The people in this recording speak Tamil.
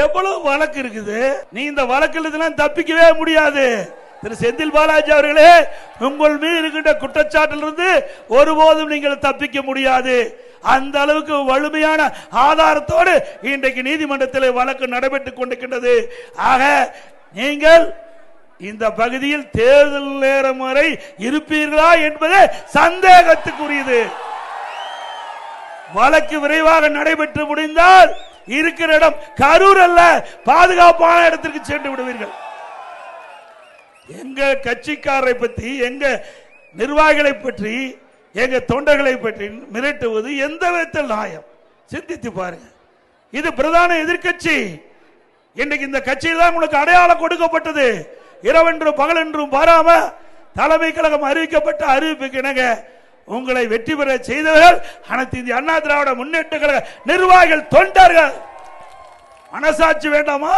எவ்வளவு வழக்கு இருக்குது. நீ இந்த வழக்கில் தப்பிக்கவே முடியாது. திரு செந்தில் பாலாஜி அவர்களே, உங்கள் மீது இருக்கின்ற குற்றச்சாட்டிலிருந்து ஒருபோதும் நீங்கள் தப்பிக்க முடியாது. அந்த அளவுக்கு வலிமையான ஆதாரத்தோடு இன்றைக்கு நீதிமன்றத்தில் வழக்கு நடைபெற்றுக் கொண்டிருக்கின்றது. ஆக நீங்கள் இந்த பகுதியில் தேர்தல் நேரம் வரை இருப்பீர்களா என்பது சந்தேகத்துக்குரியது. வழக்கு விரைவாக நடைபெற்று முடிந்தால் இருக்கிற இடம் கரூர் அல்ல, பாதுகாப்பான இடத்திற்கு சென்று விடுவீர்கள். எங்க கட்சிக்காரரை பற்றி, எங்க நிர்வாகிகளை பற்றி, எங்க தொண்டர்களை பற்றி மிரட்டுவது எந்த விதத்தில் நியாயம்? சிந்தித்து பாருங்க. இது பிரதான எதிர்கட்சி. இன்றைக்கு இந்த கட்சியில் தான் உங்களுக்கு அடையாளம் கொடுக்கப்பட்டது. இரவென்றும் பகலென்றும் பாராம தலைமை கழகம் அறிவிக்கப்பட்ட அறிவிப்புக்கு இணங்க உங்களை வெற்றி பெற செய்தவர்கள் அனைத்து இந்திய அண்ணா திராவிட முன்னேற்ற கழக நிர்வாகிகள், தொண்டர்கள். மனசாட்சி வேண்டாமா?